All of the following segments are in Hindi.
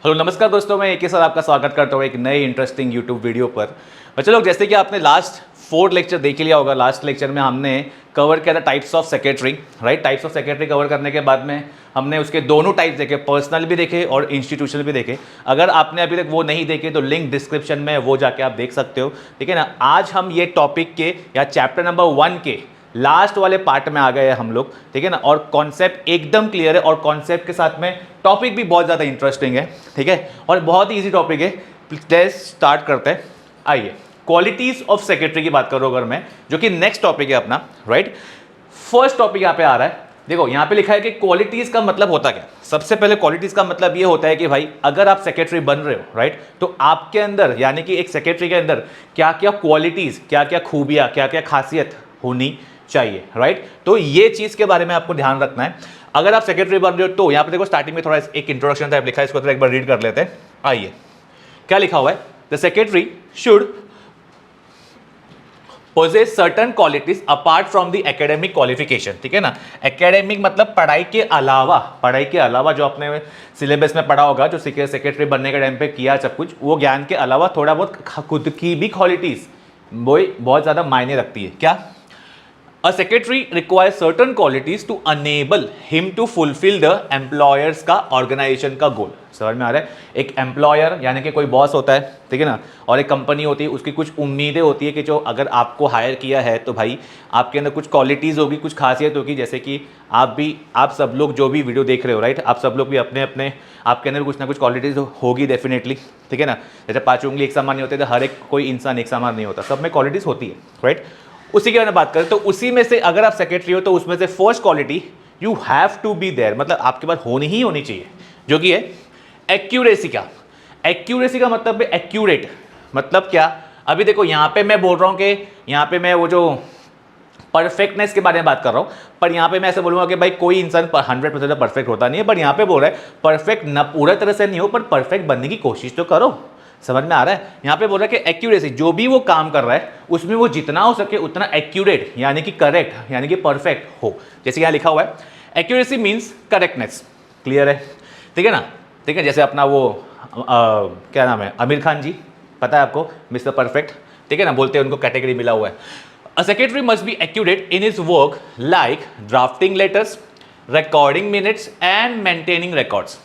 हेलो नमस्कार दोस्तों, मैं एक ही साथ आपका स्वागत करता हूँ एक नई इंटरेस्टिंग यूट्यूब वीडियो पर। बच्चे लोग, जैसे कि आपने लास्ट 4 लेक्चर देख लिया होगा, लास्ट लेक्चर में हमने कवर किया था types of secretary, right. Types of secretary cover करने के बाद में हमने उसके दोनों टाइप्स देखे, पर्सनल भी देखे और इंस्टीट्यूशनल भी देखे। अगर आपने अभी तक वो नहीं देखे तो लिंक डिस्क्रिप्शन में वो जाके आप देख सकते हो, ठीक है ना। आज हम ये टॉपिक के या चैप्टर नंबर 1 के लास्ट वाले पार्ट में आ गए हैं हम लोग, ठीक है ना। और कॉन्सेप्ट एकदम क्लियर है और कॉन्सेप्ट के साथ में टॉपिक भी बहुत ज़्यादा इंटरेस्टिंग है, ठीक है, और बहुत ही ईजी टॉपिक है। लेट्स स्टार्ट करते हैं। आइए, क्वालिटीज ऑफ सेक्रेटरी की बात करो अगर मैं, जो कि नेक्स्ट टॉपिक है अपना, राइट। फर्स्ट टॉपिक यहाँ पे आ रहा है, देखो यहाँ पे लिखा है कि क्वालिटीज का मतलब होता क्या। सबसे पहले क्वालिटीज का मतलब ये होता है कि भाई अगर आप सेक्रेटरी बन रहे हो, राइट, तो आपके अंदर यानी कि एक सेक्रेटरी के अंदर क्या क्या क्वालिटीज, क्या क्या खूबियां, क्या क्या खासियत होनी चाहिए, राइट। तो ये चीज के बारे में आपको ध्यान रखना है अगर आप सेक्रेटरी बन रहे हो। तो यहाँ पे देखो स्टार्टिंग में थोड़ा एक इंट्रोडक्शन टाइप लिखा है, इसको तो एक बार रीड कर लेते हैं। आइए, क्या लिखा हुआ है, the secretary should possess certain qualities apart from the academic qualification, ठीक है ना। एकेडमिक मतलब पढ़ाई के अलावा जो आपने सिलेबस में पढ़ा होगा, जो सेक्रेटरी बनने के टाइम पे किया सब कुछ, वो ज्ञान के अलावा थोड़ा बहुत खुद की भी क्वालिटीज वो बहुत ज्यादा मायने रखती है। क्या? A secretary requires certain qualities to enable him to fulfill the employers का organization का गोल। समझ में आ रहा है? एक एम्प्लॉयर यानी कि कोई बॉस होता है, ठीक है ना, और एक कंपनी होती है, उसकी कुछ उम्मीदें होती है कि जो अगर आपको हायर किया है तो भाई आपके अंदर कुछ क्वालिटीज़ होगी, कुछ खासियत होगी। जैसे कि आप सब लोग जो भी वीडियो देख रहे हो, राइट, आप सब लोग भी अपने अपने आपके अंदर कुछ ना कुछ क्वालिटीज़ होगी डेफिनेटली, ठीक है ना। जैसे 5 उंगली एक समान नहीं होते, तो हर एक कोई इंसान एक समान नहीं होता, सब में क्वालिटीज़ होती है, राइट। उसी के बारे में बात करें तो उसी में से अगर आप सेक्रेटरी हो तो उसमें से first quality you have to be there, मतलब आपके पास होनी ही होनी चाहिए, जो कि है एक्यूरेसी का। एक्यूरेसी का मतलब है एक्यूरेट, मतलब क्या? अभी देखो यहाँ पे मैं बोल रहा हूँ कि यहाँ पे मैं वो जो परफेक्टनेस के बारे में बात कर रहा हूँ, पर यहाँ पे मैं ऐसे बोलूँगा कि भाई कोई इंसान 100% परफेक्ट होता नहीं है, पर यहाँ पे बोल रहा है परफेक्ट न पूरा तरह से नहीं हो, पर परफेक्ट बनने की कोशिश तो करो। समझ में आ रहा है? यहाँ पे बोल रहा है कि एक्यूरेसी, जो भी वो काम कर रहा है उसमें वो जितना हो सके उतना एक्यूरेट यानी कि करेक्ट यानी कि परफेक्ट हो। जैसे यहाँ लिखा हुआ है एक्यूरेसी मीन्स करेक्टनेस। क्लियर है? ठीक है ना, ठीक है। जैसे अपना वो क्या नाम है, आमिर खान जी, पता है आपको, मिस्टर परफेक्ट, ठीक है ना, बोलते हैं, उनको कैटेगरी मिला हुआ है। A secretary must be accurate in his work like drafting letters, recording minutes and maintaining records.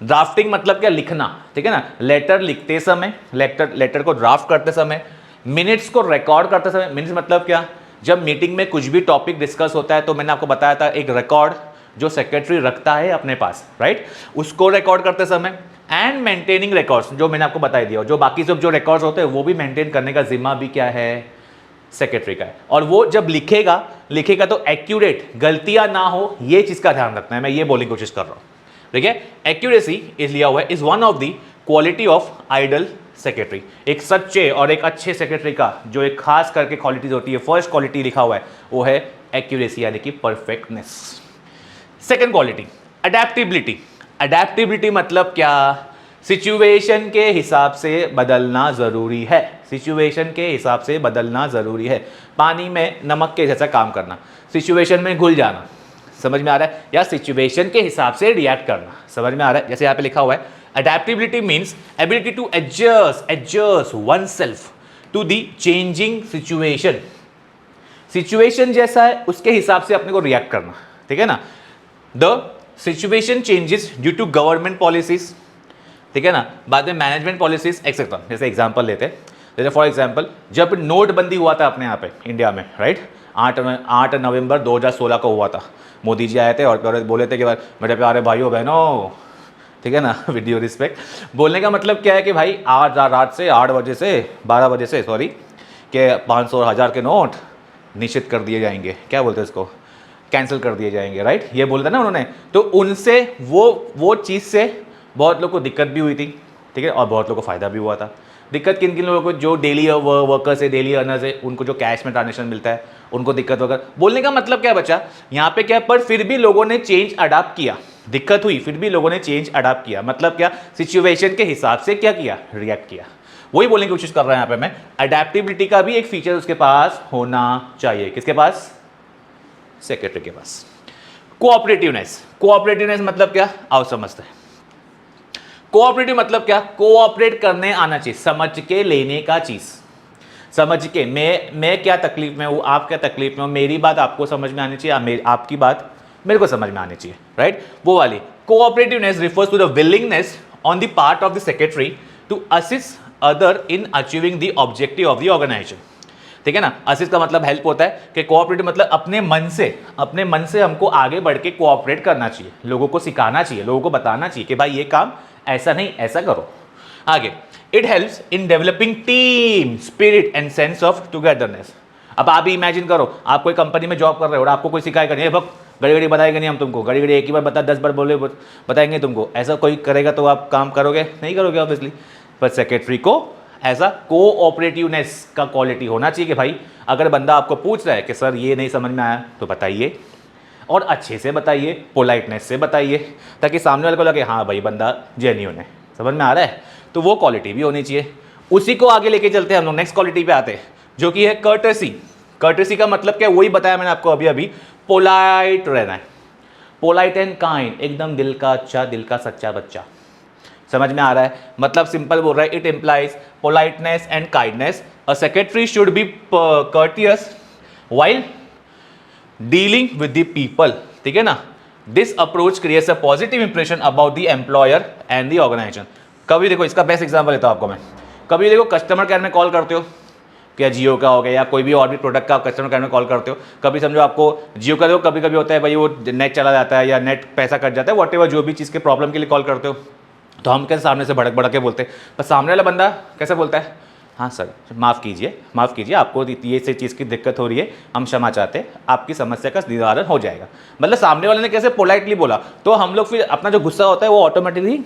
Drafting मतलब क्या? लिखना, ठीक है ना, लेटर लिखते समय, लेटर को ड्राफ्ट करते समय, मिनट्स को रिकॉर्ड करते समय। मिनट्स मतलब क्या? जब मीटिंग में कुछ भी टॉपिक डिस्कस होता है तो मैंने आपको बताया था एक रिकॉर्ड जो सेक्रेटरी रखता है अपने पास, राइट, उसको रिकॉर्ड करते समय। एंड मेंटेनिंग रिकॉर्ड्स, जो मैंने आपको बता दिया, जो बाकी सब जो रिकॉर्ड्स होते हैं वो भी मेंटेन करने का जिम्मा भी क्या है? सेक्रेटरी का है। और वो जब लिखेगा तो एक्यूरेट, गलतियां ना हो, ये चीज का ध्यान रखना है, मैं ये बोलने की कोशिश कर रहा हूं, ठीक है। एक्यूरेसी इज लिया हुआ है, is one of the quality of ideal secretary. एक सच्चे और एक अच्छे सेक्रेटरी का जो एक खास करके क्वालिटीज होती है, फर्स्ट क्वालिटी लिखा हुआ है वो है एक्यूरेसी यानी कि perfectness. Second quality adaptability. Adaptability मतलब क्या? सिचुएशन के हिसाब से बदलना जरूरी है। सिचुएशन के हिसाब से बदलना जरूरी है। पानी में नमक के जैसा काम करना, सिचुएशन में घुल जाना, समझ में आ रहा है, या सिचुएशन के हिसाब से रिएक्ट करना, समझ में आ रहा है। जैसे यहाँ पे लिखा हुआ है adaptability means ability to adjust oneself to the changing situation. Situation जैसा है उसके हिसाब से अपने को रिएक्ट करना, ठीक है ना। The situation changes due to government policies, ठीक है ना, बाद में मैनेजमेंट पॉलिसीज एक्सेट्रा। जैसे एग्जांपल लेते हैं, जैसे फॉर एग्जांपल जब नोटबंदी हुआ था अपने यहाँ पे इंडिया में, राइट, 8 नवंबर 2016 को हुआ था। मोदी जी आए थे और बोले थे कि मेरे प्यारे भाइयों बहनों, ठीक है ना, वीडियो रिस्पेक्ट। बोलने का मतलब क्या है कि भाई आज रात से 12 बजे से सॉरी, कि 500 और 1000 के नोट निश्चित कर दिए जाएंगे, क्या बोलते हैं इसको, कैंसिल कर दिए जाएंगे, राइट, ये बोलते ना उन्होंने। तो उनसे वो चीज़ से बहुत लोग को दिक्कत भी हुई थी, ठीक है, और बहुत लोगों को फ़ायदा भी हुआ था। दिक्कत किन किन लोगों को? जो डेली वर्कर्स है, डेली अर्नर्स है, उनको जो कैश में ट्रांजेक्शन मिलता है उनको दिक्कत वगैरह। बोलने का मतलब क्या बचा यहाँ पे? क्या, पर फिर भी लोगों ने चेंज अडाप्ट किया। दिक्कत हुई, फिर भी लोगों ने चेंज अडाप्ट किया, मतलब क्या? सिचुएशन के हिसाब से क्या किया? रिएक्ट किया। वही बोलने की कोशिश कर रहा है यहाँ पे मैं। अडेप्टिबिलिटी का भी एक फीचर उसके पास होना चाहिए। किसके पास? सेक्रेटरी के पास। कोऑपरेटिवनेस। कोऑपरेटिवनेस मतलब क्या? आओ समझते हैं। कोऑपरेटिव मतलब क्या, कोऑपरेट करने आना चाहिए, समझ के लेने का चीज, समझ के मैं क्या तकलीफ में हूँ, आप क्या तकलीफ में हो, मेरी बात आपको समझ में आनी चाहिए, आपकी बात मेरे को समझ में आनी चाहिए, राइट, वो वाली। Cooperativeness refers to the willingness on the part of the secretary to assist other in achieving the objective of the organisation, ठीक है ना। असिस्ट का मतलब हेल्प होता है, कि कोऑपरेटिव मतलब अपने मन से हमको आगे बढ़ के कोऑपरेट करना चाहिए, लोगों को सिखाना चाहिए, लोगों को बताना चाहिए कि भाई ये काम ऐसा नहीं ऐसा करो। आगे, it helps in developing team spirit and sense of togetherness. अब आप ही इमेजिन करो, आप कोई कंपनी में जॉब कर रहे हो और आपको कोई सिखाएगा नहीं, बक घड़ी घड़ी बताएगा नहीं हम तुमको, घड़ी घड़ी एक ही बार बता 10 बार बोले बताएंगे तुमको, ऐसा कोई करेगा तो आप काम करोगे नहीं, करोगे ऑब्वियसली। पर सेक्रेटरी को ऐसा कोऑपरेटिवनेस का क्वालिटी होना चाहिए कि भाई अगर बंदा आपको पूछ रहा है कि सर ये नहीं समझ में आया तो बताइए, और अच्छे से बताइए, पोलाइटनेस से बताइए, ताकि सामने वाले को लगे हाँ भाई बंदा जेन्युइन है, समझ में आ रहा है, तो वो क्वालिटी भी होनी चाहिए। उसी को आगे लेके चलते हैं हम लोग, नेक्स्ट क्वालिटी पे आते हैं, जो कि है कर्टसी। कर्टसी का मतलब क्या, वही बताया मैंने आपको अभी, पोलाइट रहना है, पोलाइट एंड काइंड, एकदम दिल का अच्छा, दिल का सच्चा बच्चा, समझ में आ रहा है, मतलब सिंपल बोल रहा है, it implies politeness and kindness. A secretary should be courteous while dealing with the people, ठीक है ना। This approach creates a positive impression about the employer and the organisation. कभी देखो, इसका बेस्ट एग्जांपल लेता हूं आपको मैं, कभी देखो कस्टमर केयर में कॉल करते हो, क्या जियो का हो गया या कोई भी और भी प्रोडक्ट का कस्टमर केयर में कॉल करते हो, कभी समझो आपको जियो का, देखो कभी कभी होता है भाई वो नेट चला जाता है या नेट पैसा कट जाता है, वॉट जो भी चीज़ के प्रॉब्लम के लिए कॉल करते हो, तो हम कैसे सामने से भड़क भड़क के बोलते हैं, पर सामने वाला बंदा कैसे बोलता है, हाँ सर माफ़ कीजिए आपको ये से चीज़ की दिक्कत हो रही है, हम क्षमा चाहते हैं, आपकी समस्या का निवारण हो जाएगा। मतलब सामने वाले ने कैसे पोलाइटली बोला, तो हम लोग फिर अपना जो गुस्सा होता है वो ऑटोमेटिकली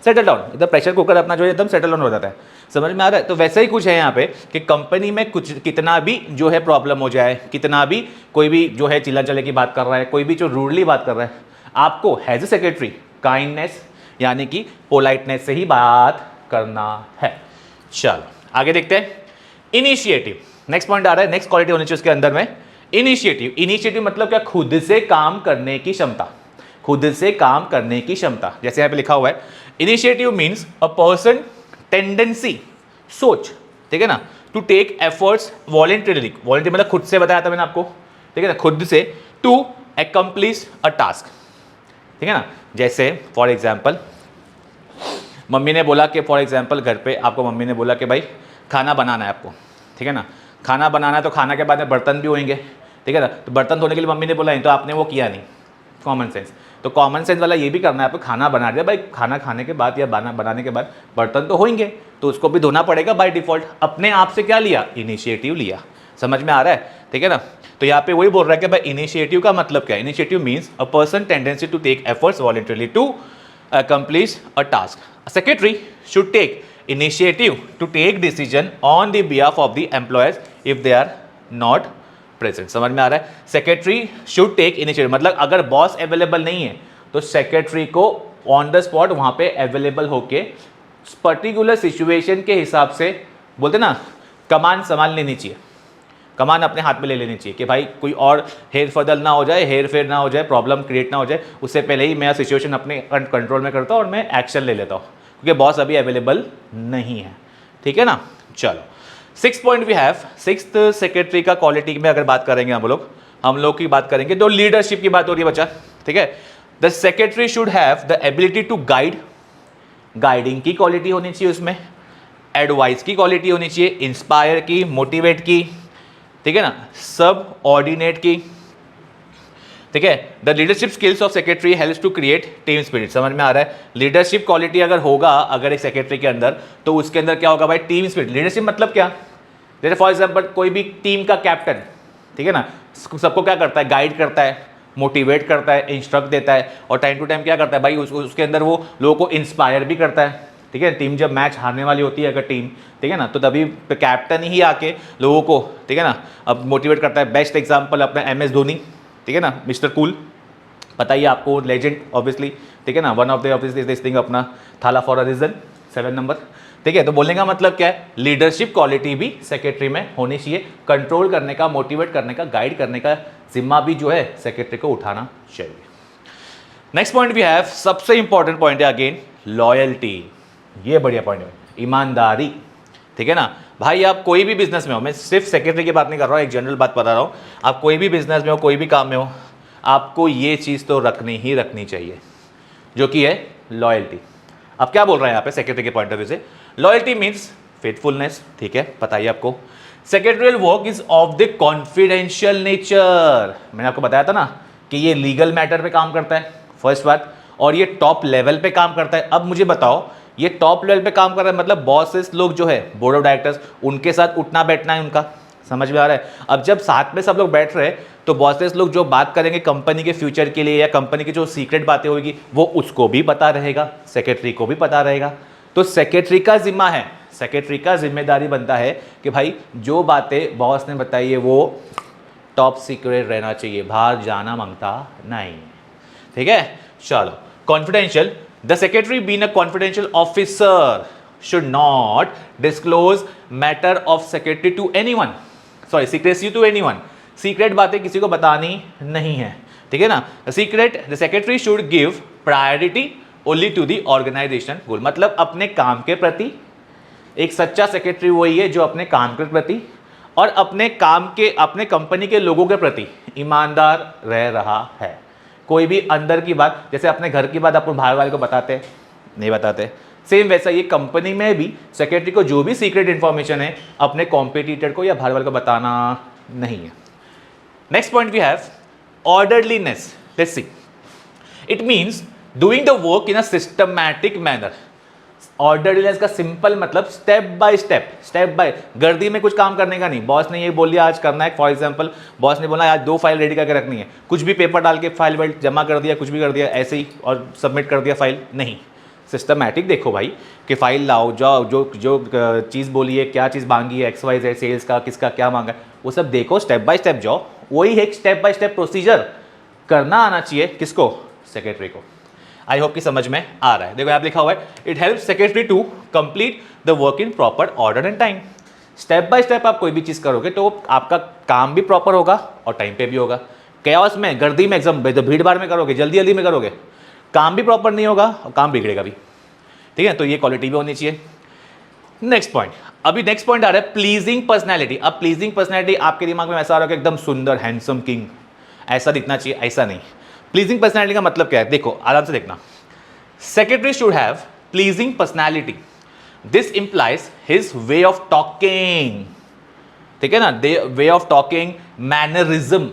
सेटल डाउन, एकदम प्रेशर कुकर अपना जो है एकदम सेटल डाउन हो जाता है, समझ में आ रहा है। तो वैसे ही कुछ है यहाँ पे कि कंपनी में कुछ कितना भी जो है प्रॉब्लम हो जाए, कितना भी कोई भी जो है चिल्ला चले की बात कर रहा है, कोई भी जो रूडली बात कर रहा है, आपको एज ए सेक्रेटरी काइंडनेस यानी कि पोलाइटनेस से ही बात करना है। चलो आगे देखते हैं, इनिशिएटिव, नेक्स्ट पॉइंट आ रहा है, नेक्स्ट क्वालिटी होनी चाहिए उसके अंदर में, इनिशिएटिव। इनिशिएटिव मतलब क्या, खुद से काम करने की क्षमता, खुद से काम करने की क्षमता। जैसे यहाँ पे लिखा हुआ है, initiative means a person tendency, सोच, ठीक है ना, to take efforts voluntarily, voluntary मतलब खुद से बताया था मैंने आपको, ठीक है ना, खुद से, टू अकम्प्लिश अ टास्क, ठीक है ना। जैसे फॉर एग्जाम्पल मम्मी ने बोला कि, फॉर एग्जाम्पल घर पे आपको मम्मी ने बोला कि भाई खाना बनाना है आपको, ठीक है ना, खाना बनाना है, तो खाना के बाद में बर्तन भी होंगे, ठीक है ना, तो बर्तन धोने के लिए मम्मी ने बोला नहीं, तो आपने वो किया नहीं, कॉमन सेंस। तो कॉमन सेंस वाला ये भी करना है आपको, खाना बना दिया भाई, खाना खाने के बाद या बनाने के बाद बर्तन तो होंगे, तो उसको भी धोना पड़ेगा बाय डिफॉल्ट। अपने आप से क्या लिया, इनिशिएटिव लिया, समझ में आ रहा है, ठीक है ना। तो यहाँ पे वही बोल रहा है कि भाई इनिशिएटिव का मतलब क्या है, initiative means a person tendency to take efforts voluntarily to accomplish a task. A secretary should take initiative to take decision on the behalf of the employees if they are not present. समझ में आ रहा है, सेक्रेटरी शुड टेक इनिशिएटिव मतलब अगर बॉस अवेलेबल नहीं है तो सेक्रेटरी को ऑन द स्पॉट वहां पे अवेलेबल होके पर्टिकुलर सिचुएशन के हिसाब से, बोलते ना, कमान संभाल लेनी चाहिए, कमान अपने हाथ में ले लेनी चाहिए कि भाई कोई और हेर फदल ना हो जाए, हेर फेर ना हो जाए, प्रॉब्लम क्रिएट ना हो जाए, उससे पहले ही मैं सिचुएशन अपने कंट्रोल में करता हूँ और मैं एक्शन ले लेता हूँ, क्योंकि बॉस अभी अवेलेबल नहीं है, ठीक है ना। चलो 6 point we have, 6th secretary का क्वालिटी में अगर बात करेंगे हम लोग की बात करेंगे, तो लीडरशिप की बात हो रही है बच्चा, ठीक है। The secretary should have the ability to guide, guiding की क्वालिटी होनी चाहिए उसमें, एडवाइस की क्वालिटी होनी चाहिए, इंस्पायर की, मोटिवेट की, ठीक है ना, सब ऑर्डिनेट की, ठीक है। The leadership skills of secretary helps to create team spirit, समझ में आ रहा है। लीडरशिप क्वालिटी अगर होगा अगर एक सेक्रेटरी के अंदर, तो उसके अंदर क्या होगा भाई, टीम स्पिरिट। लीडरशिप मतलब क्या, जैसे फॉर एग्जाम्पल कोई भी टीम का कैप्टन, ठीक है ना, सबको क्या करता है, गाइड करता है, मोटिवेट करता है, इंस्ट्रक्ट देता है, और टाइम टू टाइम क्या करता है भाई, उसके अंदर वो लोगों को इंस्पायर भी करता है, ठीक है। टीम जब मैच हारने वाली होती है अगर टीम, ठीक है ना, तो तभी कैप्टन ही आके लोगों को, ठीक है ना, अब मोटिवेट करता है। बेस्ट एग्जांपल अपना MS धोनी, ठीक है ना, मिस्टर कूल, पता ही आपको, लेजेंड ऑब्वियसली, ठीक है ना, one of the obviously this thing अपना थाला फॉर अ रीजन, 7 नंबर, ठीक है। तो बोलने का मतलब क्या है, लीडरशिप क्वालिटी भी सेक्रेटरी में होनी चाहिए, कंट्रोल करने का, मोटिवेट करने का, गाइड करने का जिम्मा भी जो है सेक्रेटरी को उठाना चाहिए। नेक्स्ट पॉइंट भी है, सबसे इंपॉर्टेंट पॉइंट है अगेन, लॉयल्टी। ये बढ़िया पॉइंट है, ईमानदारी। ठीक है ना भाई, आप कोई भी बिजनेस में हो, मैं सिर्फ सेक्रेटरी की बात नहीं कर रहा हूँ, एक जनरल बात बता रहा हूँ, आप कोई भी बिजनेस में हो, कोई भी काम में हो, आपको ये चीज़ तो रखनी चाहिए, जो कि है लॉयल्टी। अब क्या बोल रहे हैं यहाँ पे सेक्रेटरी के पॉइंट ऑफ व्यू से, लॉयल्टी मीन्स फेथफुलनेस। ठीक है, बताइए आपको, secretarial work is of the confidential nature. मैंने आपको बताया था ना कि ये लीगल मैटर पे काम करता है, फर्स्ट बात, और ये टॉप लेवल पे काम करता है। अब मुझे बताओ, ये टॉप लेवल पे काम कर रहा है मतलब बॉसेस लोग जो है, बोर्ड ऑफ डायरेक्टर्स, उनके साथ उठना बैठना है उनका, समझ में आ रहा है। अब जब साथ में सब लोग बैठ रहे हैं तो बॉसेस लोग जो बात करेंगे कंपनी के फ्यूचर के लिए या कंपनी की जो सीक्रेट बातें होगी वो उसको भी पता रहेगा, सेक्रेटरी को भी पता रहेगा। तो सेक्रेटरी का जिम्मा है, सेक्रेटरी का जिम्मेदारी बनता है कि भाई जो बातें बॉस ने बताई है वो टॉप सीक्रेट रहना चाहिए, बाहर जाना मांगता नहीं। ठीक है, चलो, confidential, the secretary being a confidential officer should not disclose matter of secretary to anyone, sorry secrecy to anyone, secret बातें किसी को बतानी नहीं है। ठीक है ना, secret, the secretary should give priority only to the organization goal, मतलब अपने काम के प्रति एक सच्चा सेक्रेटरी वही है जो अपने काम के प्रति और अपने काम के, अपने कंपनी के लोगों के प्रति ईमानदार रह रहा है। कोई भी अंदर की बात, जैसे अपने घर की बात अपन बाहर वाले को बताते नहीं बताते, सेम वैसा ये कंपनी में भी सेक्रेटरी को जो भी सीक्रेट इंफॉर्मेशन है अपने कॉम्पिटिटर को या बाहर वाले को बताना नहीं है। Next point we have orderliness. Let's see, it means doing the work in a systematic manner. Orderliness का सिंपल मतलब स्टेप बाय स्टेप बाय, गर्दी में कुछ काम करने का नहीं। बॉस ने ये बोल दिया आज करना है, फॉर एग्जांपल बॉस ने बोला आज 2 फाइल रेडी करके रखनी है, कुछ भी पेपर डाल के फाइल वाइल जमा कर दिया, कुछ भी कर दिया ऐसे ही और सबमिट कर दिया फाइल, नहीं। सिस्टमैटिक देखो भाई कि फाइल लाओ, जाओ, जो चीज़ बोली है, क्या चीज़ मांगी है, XYZ सेल्स का किसका क्या मांगा है, वो सब देखो, स्टेप बाय स्टेप जाओ। वही एक स्टेप बाय स्टेप प्रोसीजर करना आना चाहिए किसको, सेक्रेटरी को। आई होप कि समझ में आ रहा है। देखो यहाँ लिखा हुआ है, it help secretary to complete the work in proper order and time. Step by step आप कोई भी चीज़ करोगे तो आपका काम भी प्रॉपर होगा और टाइम पे भी होगा। कैओस में, गर्दी में, एकदम भीड़ भाड़ में करोगे, जल्दी जल्दी में करोगे, काम भी प्रॉपर नहीं होगा और काम बिगड़ेगा भी। ठीक है, तो ये क्वालिटी भी होनी चाहिए। नेक्स्ट पॉइंट, अभी नेक्स्ट पॉइंट आ रहा है प्लीजिंग पर्सनैलिटी। अब प्लीजिंग पर्सनैलिटी आपके दिमाग में ऐसा आ रहा है कि एकदम सुंदर हैंडसम किंग ऐसा दिखना चाहिए, ऐसा नहीं। प्लीजिंग पर्सनैलिटी का मतलब क्या है, देखो आराम से देखना। Secretary should have pleasing personality, this implies his way of talking. ठीक है ना, वे ऑफ टॉकिंग, मैनरिज्म।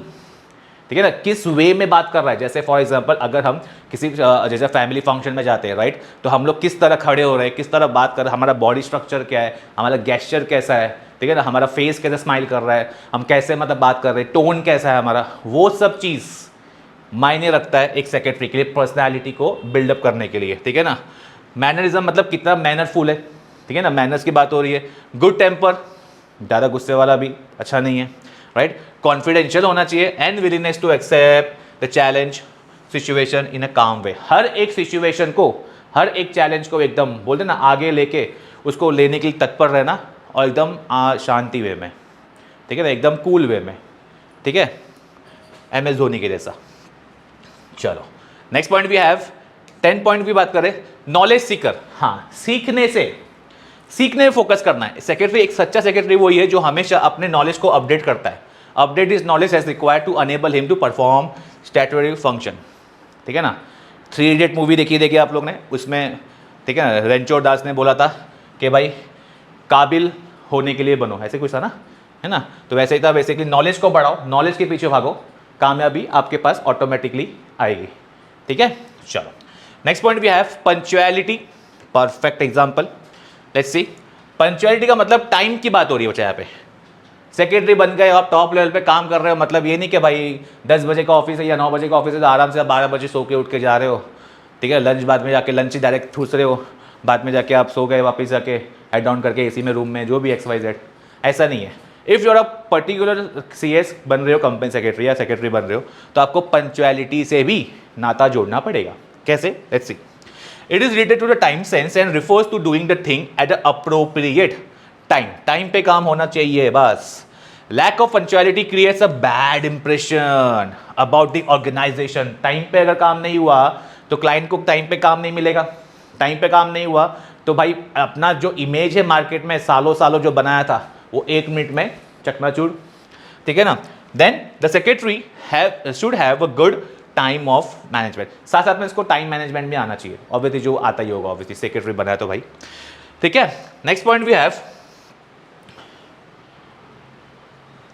ठीक है ना, किस वे में बात कर रहा है। जैसे फॉर एग्जांपल अगर हम किसी जैसे फैमिली फंक्शन में जाते हैं, राइट, तो हम लोग किस तरह खड़े हो रहे हैं, किस तरह बात कर रहे हैं, हमारा बॉडी स्ट्रक्चर क्या है, हमारा गेस्चर कैसा है, ठीक है ना, हमारा फेस कैसे स्माइल कर रहा है, हम कैसे मतलब बात कर रहे हैं, टोन कैसा है हमारा, वो सब चीज़ मायने रखता है एक सेक्रेटरी के लिए पर्सनैलिटी को बिल्डअप करने के लिए। ठीक है ना, मैनरिज्म मतलब कितना मैनरफुल है। ठीक है ना, मैनर्स की बात हो रही है। गुड टेम्पर, ज़्यादा गुस्से वाला भी अच्छा नहीं है, राइट। कॉन्फिडेंशियल होना चाहिए and willingness to accept the challenge situation in a काम वे। हर एक सिचुएशन को, हर एक चैलेंज को एकदम बोलते ना आगे लेके उसको लेने के लिए तत्पर रहना और एकदम शांति वे में, ठीक है ना, एकदम कूल वे में। ठीक है, MS धोनी के जैसा। चलो next point we have 10 point की बात करें, नॉलेज सीकर। हाँ, सीखने में फोकस करना है। सेक्रेटरी, एक सच्चा सेक्रेटरी वही है जो हमेशा अपने नॉलेज को अपडेट करता है। Update is knowledge as required to enable him to perform statutory function. ठीक है ना, 3 इडियट मूवी देखी आप लोग ने, उसमें ठीक है ना रणछोड़ दास ने बोला था कि भाई काबिल होने के लिए बनो, ऐसे कुछ था ना, है ना। तो वैसे ही था, बेसिकली नॉलेज को बढ़ाओ, नॉलेज के पीछे भागो, कामयाबी आपके पास ऑटोमेटिकली आएगी। ठीक है, चलो next point we have punctuality, perfect example. Let's see, punctuality का मतलब टाइम की बात हो रही है बच्चा। यहाँ पे सेक्रेटरी बन गए, आप टॉप लेवल पे काम कर रहे हो, मतलब ये नहीं कि भाई 10 बजे का ऑफिस है या 9 बजे का ऑफिस है तो आराम से आप 12 बजे सो के उठ के जा रहे हो। ठीक है, लंच बाद में जाके लंच ही डायरेक्ट ठूस रहे हो, बाद में जाके आप सो गए, वापस जाके हेड डाउन करके AC में रूम में, जो भी XYZ, ऐसा नहीं है। If you're a particular CS बन रहे हो, कंपनी सेक्रेटरी या सेक्रेटरी बन रहे हो, तो आपको पंक्चुअलिटी से भी नाता जोड़ना पड़ेगा। कैसे, let's see. It is related to the time sense and refers to doing the thing at a appropriate time. Time पे काम होना चाहिए बस। Lack of punctuality creates a bad impression about the organisation. Time पे अगर काम नहीं हुआ तो क्लाइंट को टाइम पे काम नहीं मिलेगा, टाइम पे काम नहीं हुआ तो भाई अपना जो इमेज है मार्केट में सालों सालों जो बनाया था वो 1 मिनट में चकनाचूर, ठीक है ना। Then the secretary should have a good time of management, साथ साथ में इसको टाइम मैनेजमेंट भी आना चाहिए, ऑब्वियसली जो आता ही होगा, ऑब्वियसली सेक्रेटरी बनाया तो भाई, ठीक है। Next point we have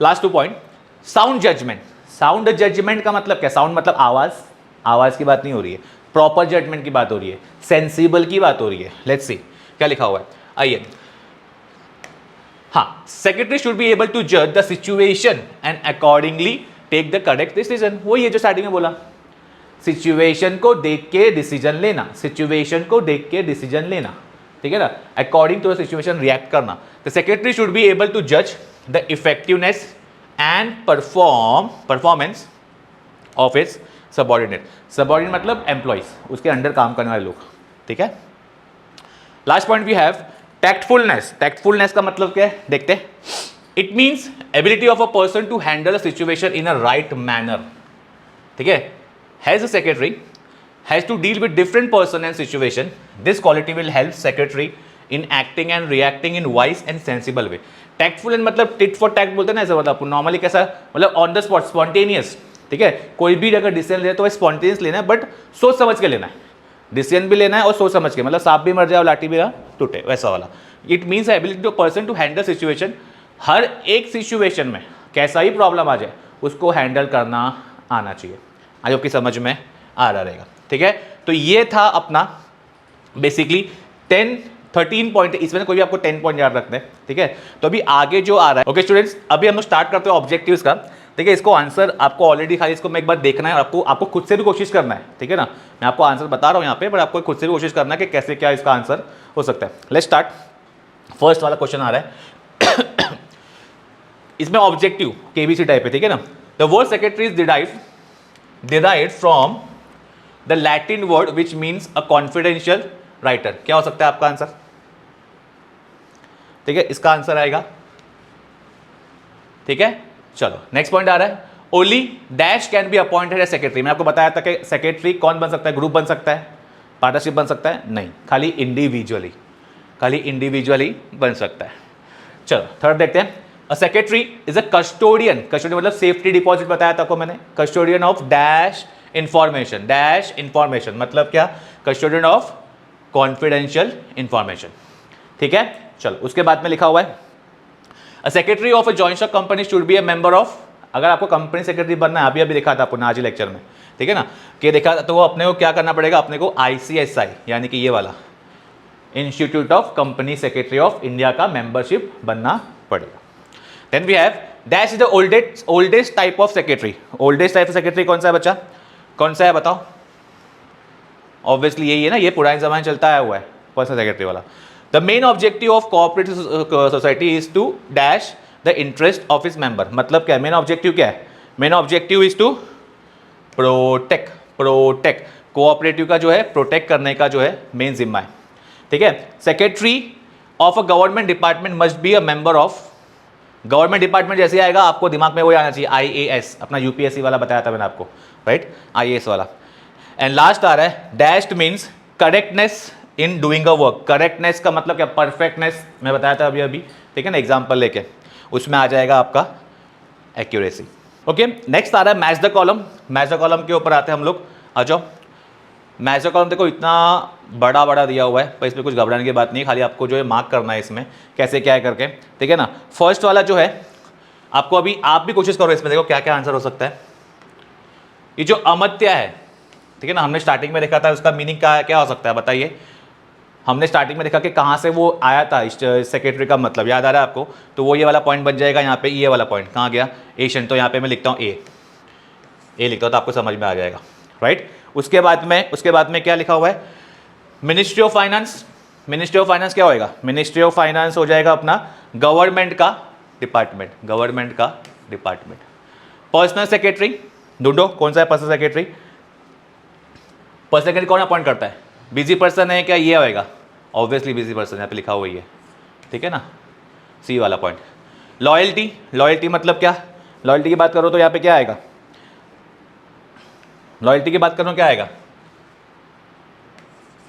last 2 point, sound judgement. Sound judgement का मतलब क्या? साउंड मतलब आवाज, आवाज की बात नहीं हो रही है, प्रॉपर जजमेंट की बात हो रही है, सेंसिबल की बात हो रही है। लेट्स सी क्या लिखा हुआ है, आइए। हाँ, secretary should be able to जज the situation and accordingly take the correct decision. वही है जो स्टार्टिंग में बोला, सिचुएशन को देख के डिसीजन लेना, सिचुएशन को देख के डिसीजन लेना, ठीक है ना, according to the situation react करना। The secretary should be able to जज the effectiveness and performance of its subordinate. Subordinate मतलब एम्प्लॉइज, उसके अंडर काम करने वाले लोग, ठीक है। Last point we have tactfulness. Tactfulness का मतलब क्या है देखते हैं। It means ability of a person to handle a situation in a right manner, ठीक है। Has a secretary has to deal with different person and situation. This quality will help secretary in acting and reacting in wise and sensible way. Tactful and मतलब tit for tact बोलते हैं ना, ऐसा मतलब नॉर्मली कैसा मतलब ऑन द स्पॉट स्पॉन्टेनियस, ठीक है। कोई भी अगर डिसीजन ले तो स्पॉन्टेनियस लेना है, बट सोच समझ के लेना है, डिसीजन भी लेना है और सोच समझ के, मतलब सांप भी मर जाए और लाठी भी ना टूटे, वैसा वाला। It means ability to person to handle situation, हर एक सिचुएशन में कैसा ही प्रॉब्लम आ जाए उसको हैंडल करना आना चाहिए। आज आपकी समझ में आ रहा रहेगा, ठीक है। तो ये था अपना बेसिकली 13 पॉइंट, इसमें कोई भी आपको 10 पॉइंट याद रखना है, ठीक है। तो अभी आगे जो आ रहा है, ओके स्टूडेंट्स, अभी हम लोग स्टार्ट करते हैं ऑब्जेक्टिव्स का, ठीक है। इसको आंसर आपको ऑलरेडी खाली इसको मैं एक बार देखना है, आपको खुद से भी कोशिश करना है, ठीक है ना। मैं आपको आंसर बता रहा हूँ यहाँ पे, पर आपको खुद से भी कोशिश करना है कि कैसे क्या इसका आंसर हो सकता है। Let's start. फर्स्ट वाला क्वेश्चन आ रहा है इसमें ऑब्जेक्टिव केबीसी टाइप है, ठीक है ना। The word secretary is derived from the Latin word which means a confidential writer. क्या हो सकता है आपका आंसर, ठीक है, इसका आंसर आएगा, ठीक है। चलो नेक्स्ट पॉइंट आ रहा है, only dash can be appointed as secretary. मैंने आपको बताया था कि सेक्रेटरी कौन बन सकता है, ग्रुप बन सकता है, पार्टनरशिप बन सकता है, नहीं, खाली इंडिविजुअली बन सकता है। चलो थर्ड देखते हैं, अ secretary is a custodian. Custodian मतलब सेफ्टी डिपॉजिट बताया था आपको मैंने, custodian of dash information. Dash information मतलब क्या, कस्टोडियन ऑफ कॉन्फिडेंशियल इंफॉर्मेशन, ठीक है। चलो उसके बाद में लिखा हुआ है, a secretary of a joint stock company should be a member of. अगर आपको कंपनी सेक्रेटरी बनना है, अभी लिखा था आपको आज ही लेक्चर में, ठीक है ना, कि देखा तो वो अपने को क्या करना पड़ेगा, अपने को ICSI यानी कि ये वाला institute of company secretary of India का मेंबरशिप बनना पड़ेगा। Then we have dash is the oldest type of secretary. Oldest type of secretary कौन सा है बच्चा, कौन सा है बताओ। ऑब्वियसली यही है ना, ये पुराने जमाने चलता आया हुआ है पर्सनल सेक्रेटरी वाला। The main objective of cooperative society is to dash the interest of its member. मतलब क्या है, मेन ऑब्जेक्टिव क्या है, main objective is to protect cooperative का जो है प्रोटेक्ट करने का जो है मेन जिम्मा है, ठीक है। Secretary of a government department must be a member of. Government department जैसे आएगा आपको दिमाग में वही आना चाहिए, IAS, अपना UPSC वाला बताया था मैंने आपको, राइट, IAS वाला। एंड लास्ट आ रहा है dashed means correctness in doing a work. Correctness का मतलब क्या, परफेक्टनेस, मैं बताया था अभी, ठीक है ना, एग्जाम्पल लेके उसमें आ जाएगा आपका एक्यूरेसी। ओके नेक्स्ट आ रहा है match the column. Match the column के ऊपर आते हैं हम लोग, आ जाओ। मैच द कॉलम देखो इतना बड़ा दिया हुआ है, पर इसमें कुछ घबराने की बात नहीं, खाली आपको जो है मार्क करना है इसमें कैसे क्या है करके, ठीक है ना। फर्स्ट वाला जो है आपको अभी आप भी कोशिश करो इसमें, देखो क्या क्या आंसर हो सकता है। ये जो अमत्य है, ठीक है ना, हमने स्टार्टिंग में देखा था, उसका मीनिंग क्या हो सकता है बताइए। हमने स्टार्टिंग में देखा कि कहाँ से वो आया था सेक्रेटरी का मतलब, याद आ रहा है आपको, तो वो ये वाला पॉइंट बन जाएगा यहाँ पे। ये वाला पॉइंट कहाँ गया, एशियन, तो यहाँ पे मैं लिखता हूँ ए लिखता हूँ तो आपको समझ में आ जाएगा, राइट। उसके बाद में क्या लिखा हुआ है, ministry of finance. Ministry of finance क्या होएगा, मिनिस्ट्री ऑफ फाइनेंस हो जाएगा अपना गवर्नमेंट का डिपार्टमेंट। पर्सनल सेक्रेटरी ढूंढो कौन सा है पर्सनल सेक्रेटरी। पर्सनल सेक्रेटरी कौन अपॉइंट करता है, बिजी पर्सन है क्या, ये होएगा, ऑब्वियसली बिजी पर्सन यहाँ पे लिखा हुआ ही है, ठीक है ना, सी वाला पॉइंट। लॉयल्टी, लॉयल्टी मतलब क्या? लॉयल्टी की बात करो तो यहाँ पे क्या आएगा? लॉयल्टी की बात करो क्या आएगा?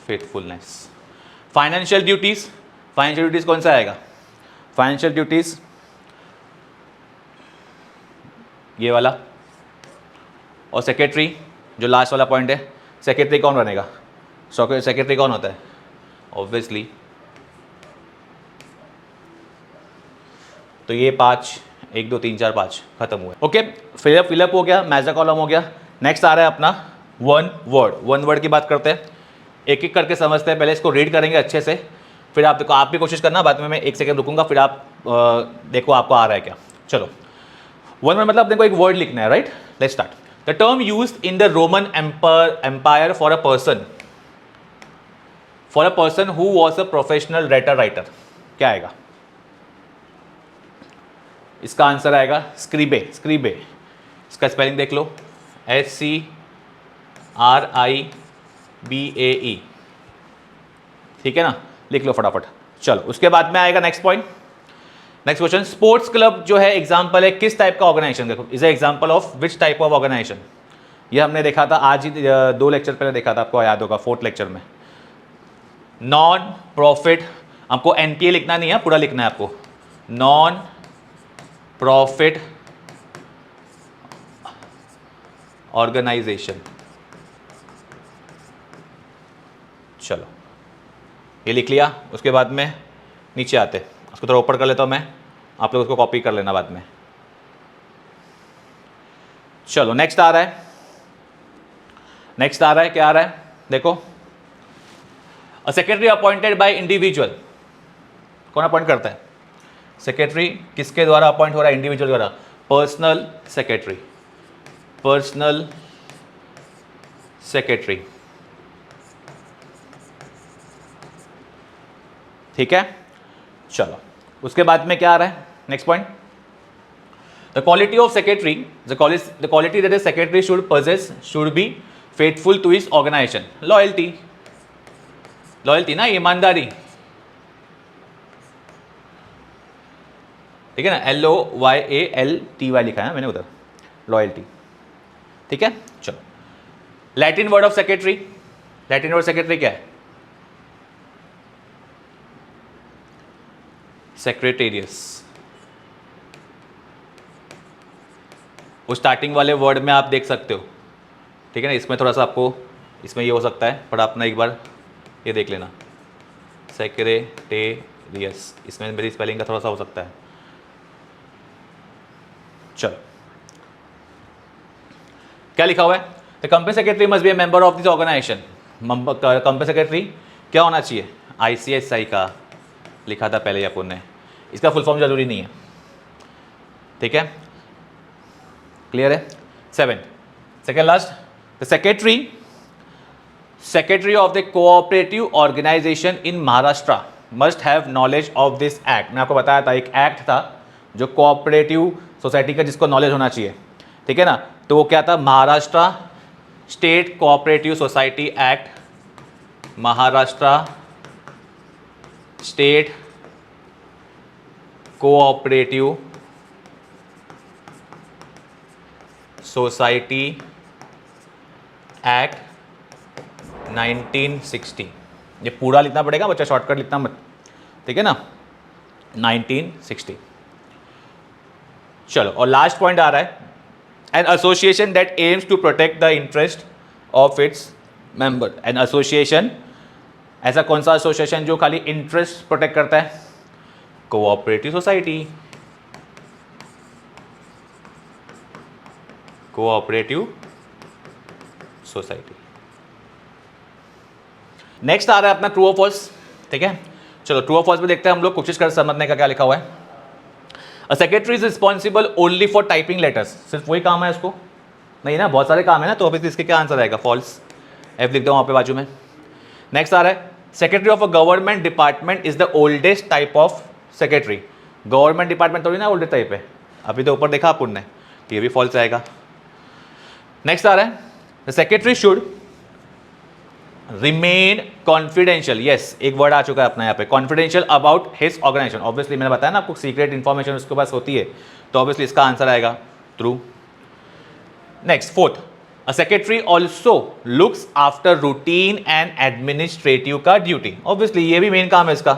Faithfulness. Financial duties, financial duties कौन सा आएगा? फाइनेंशियल ड्यूटीज ये वाला। और सेक्रेटरी जो लास्ट वाला पॉइंट है, सेक्रेटरी कौन बनेगा? सेक्रेटरी कौन होता है? ऑब्वियसली तो ये 5, 1 2 3 4 5 खत्म हुए। ओके, फिलअप हो गया, मैच द कॉलम हो गया। नेक्स्ट आ रहा है अपना वन वर्ड की बात करते हैं, एक एक करके समझते हैं। पहले इसको रीड करेंगे अच्छे से, फिर आप देखो, आप भी कोशिश करना, बाद में मैं 1 सेकंड रुकूंगा, फिर आप देखो आपको आ रहा है क्या। चलो, वन वर्ड मतलब देखो एक वर्ड लिखना है, right? Let's start. The term used in the Roman empire for a person who was a professional writer. क्या आएगा? इसका आंसर आएगा स्क्रीबे। इसका स्पेलिंग देख लो, SCRIBAE। ठीक है ना, लिख लो फटाफट। चलो, उसके बाद में आएगा next point, next question. Sports club जो है एग्जांपल है किस टाइप का ऑर्गेनाइजेशन? देखो, is example of which type of organisation? ये हमने देखा था आज ही, 2 लेक्चर पहले देखा था, आपको याद होगा, 4th लेक्चर में। नॉन प्रॉफिट, आपको NPA लिखना नहीं है, पूरा लिखना है आपको, नॉन प्रॉफिट ऑर्गेनाइजेशन। चलो, ये लिख लिया। उसके बाद में नीचे आते, उसको थोड़ा ऊपर कर लेता हूं मैं, आप लोग उसको कॉपी कर लेना बाद में। चलो, नेक्स्ट आ रहा है, क्या आ रहा है? देखो, अ सेक्रेटरी अपॉइंटेड बाय इंडिविजुअल, कौन अपॉइंट करता है? सेक्रेटरी किसके द्वारा अपॉइंट हो रहा है? इंडिविजुअल द्वारा, पर्सनल सेक्रेटरी। ठीक है, चलो, उसके बाद में क्या आ रहा है? Next point, the quality of secretary, the quality that the secretary should possess should be faithful to his organisation. Loyalty ना, ईमानदारी, ठीक है ना, LOYALTY लिखा है ना मैंने उधर, लॉयल्टी। ठीक है, चलो, Latin word of secretary, Latin word secretary क्या है? सेक्रेटेरियस। उस स्टार्टिंग वाले वर्ड में आप देख सकते हो, ठीक है ना, इसमें थोड़ा सा आपको, इसमें ये हो सकता है, पर अपना एक बार ये देख लेना, सेक्रेटेरियस, इसमें मेरी स्पेलिंग का थोड़ा सा हो सकता है। चलो, क्या लिखा हुआ है? The company secretary must be a member of this organisation. Company secretary क्या होना चाहिए? ICSI का लिखा था पहले अपन ने, इसका फुल फॉर्म जरूरी नहीं है। ठीक है, क्लियर है? 7, second last, the secretary of the cooperative organisation in Maharashtra must have knowledge of this act. मैं आपको बताया था एक एक्ट था जो कोऑपरेटिव सोसाइटी का, जिसको नॉलेज होना चाहिए। ठीक है ना, तो वो क्या था? Maharashtra state cooperative society act, Maharashtra state cooperative society act 1960। ये पूरा लिखना पड़ेगा बच्चा, शॉर्टकट लिखना मत, ठीक है ना, 1960। चलो, और लास्ट पॉइंट आ रहा है, an association that aims to protect the interest of its member. An association, ऐसा कौन सा एसोसिएशन जो खाली इंटरेस्ट प्रोटेक्ट करता है? Cooperative society, cooperative society. Next आ रहा है अपना ट्रू और फॉल्स। ठीक है, चलो ट्रू और फॉल्स में देखते हैं हम लोग, कोशिश कर समझने का क्या लिखा हुआ है। A secretary is responsible only for typing letters. सिर्फ वही काम है उसको? नहीं ना, बहुत सारे काम है ना, तो अभी इसके क्या आंसर आएगा? फॉल्स। F लिख दो वहाँ पे बाजू में। नेक्स्ट आ रहा है, secretary of a government department is the oldest type of secretary. Government department थोड़ी ना ओल्डेस्ट टाइप है, अभी तो ऊपर देखा अपन ने, ये भी फॉल्स आएगा। नेक्स्ट आ रहा है, the secretary should remain confidential, yes एक वर्ड आ चुका है अपना यहाँ पे, confidential about his organisation. Obviously मैंने बताया ना आपको सीक्रेट इन्फॉर्मेशन उसके पास होती है, तो ऑब्वियसली इसका आंसर आएगा true. Next fourth, a secretary also looks after routine and administrative का ड्यूटी। ऑब्वियसली ये भी मेन काम है इसका,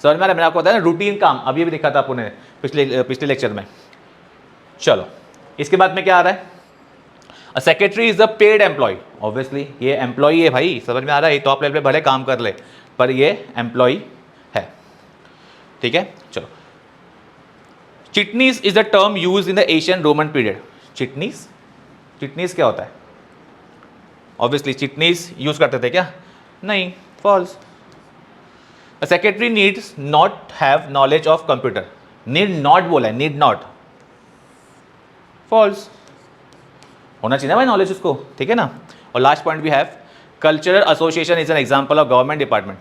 समझ में आ रहा है, मैंने आपको बताया ना रूटीन काम, अभी भी दिखा था आपने पिछले लेक्चर में। चलो इसके बाद में क्या आ रहा है, a secretary is a paid employee. Obviously ये एम्प्लॉय है भाई, समझ में आ रहा है, ये टॉप लेवल पे भले काम कर ले पर ये एम्प्लॉय है, ठीक है। चलो, Chitnis is the term use in the Asian Roman period. Chitnis, Chitnis क्या होता है? ऑब्वियसली चिटनीस यूज करते थे क्या? नहीं, false. A secretary needs not have knowledge of computer. Need not बोला है, नीड नॉट, फॉल्स। होना चाहिए ना भाई नॉलेज उसको, ठीक है ना। और last point we have, cultural association is an example of government department.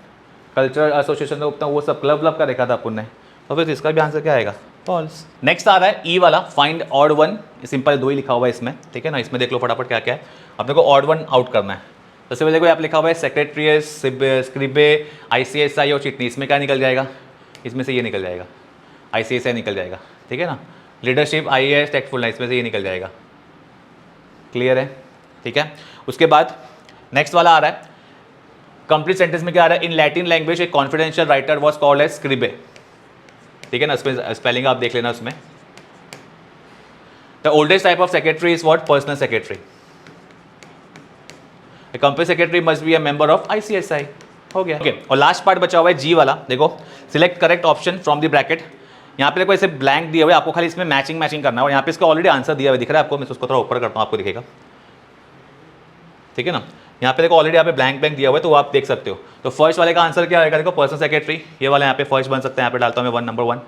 Cultural association तो वो सब क्लब व्लब का देखा था अपन ने, तो फिर इसका भी आंसर क्या आएगा? फॉल्स। नेक्स्ट आ रहा है ई वाला, फाइंड ऑड वन। सिंपल दो ही लिखा हुआ है इसमें, ठीक है ना। इसमें देख लो फटाफट क्या क्या है, अपने को ऑड वन आउट करना है। सबसे पहले देखो आप लिखा हुआ है सेक्रेटरीज, स्क्रिबे, ICSI और चिटनी। इसमें क्या निकल जाएगा? इसमें से ये निकल जाएगा, ICSI निकल जाएगा, ठीक है ना। लीडरशिप, IAS, टेक्टफुलनेस, इसमें से ये निकल जाएगा। क्लियर है, ठीक है। उसके बाद नेक्स्ट वाला आ रहा है, कंप्लीट सेंटेंस में क्या आ रहा है? In Latin language a confidential writer was called as scribe, ठीक है ना। उसमें स्पेलिंग आप देख लेना उसमें। The oldest type of secretary is what? Personal secretary. A company secretary must be a member of ICSI। हो गया, ओके। और लास्ट पार्ट बचा हुआ है जी वाला, देखो, select correct option from the bracket. यहाँ पे देखो ऐसे ब्लैंक दिया हुआ है, आपको खाली इसमें मैचिंग करना है। और यहाँ पे इसका ऑलरेडी आंसर दिया हुआ दिख रहा है आपको, मैं उसको थोड़ा ऊपर करता हूँ, आपको दिखेगा, ठीक है ना। यहाँ पे देखो ऑलरेडी यहाँ पे ब्लैंक दिया हुआ है, तो आप देख सकते हो। तो फर्स्ट वाले का आंसर क्या आएगा? देखो पर्सनल सेक्रेटरी, ये वाला यहाँ पे फर्स्ट बन सकता है, यहाँ पे डालता हूँ मैं नंबर 1,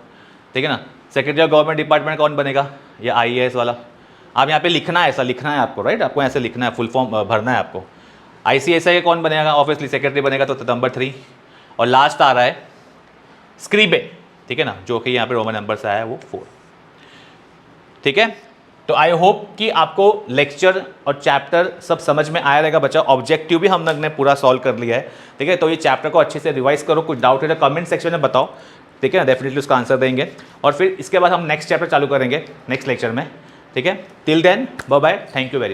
ठीक है ना। सेक्रेटरी ऑफ गवर्नमेंट डिपार्टमेंट कौन बनेगा? ये IAS वाला। आप यहाँ पे लिखना है, ऐसा लिखना है आपको, राइट, आपको ऐसे लिखना है, फुल फॉर्म भरना है आपको। ICSI कौन बनेगा? ऑब्वियसली सेक्रेटरी बनेगा, तो नंबर 3। और लास्ट आ रहा है स्क्रीबे, ठीक है ना, जो कि यहाँ पे रोमन नंबर से आया है वो 4, ठीक है। तो आई होप कि आपको लेक्चर और चैप्टर सब समझ में आया रहेगा बच्चा। ऑब्जेक्टिव भी हम लोग ने पूरा सॉल्व कर लिया है, ठीक है। तो ये चैप्टर को अच्छे से रिवाइज करो, कुछ डाउट है तो कमेंट सेक्शन में बताओ, ठीक है ना, डेफिनेटली उसका आंसर देंगे। और फिर इसके बाद हम नेक्स्ट चैप्टर चालू करेंगे नेक्स्ट लेक्चर में, ठीक है। Till then bye bye, thank you very much.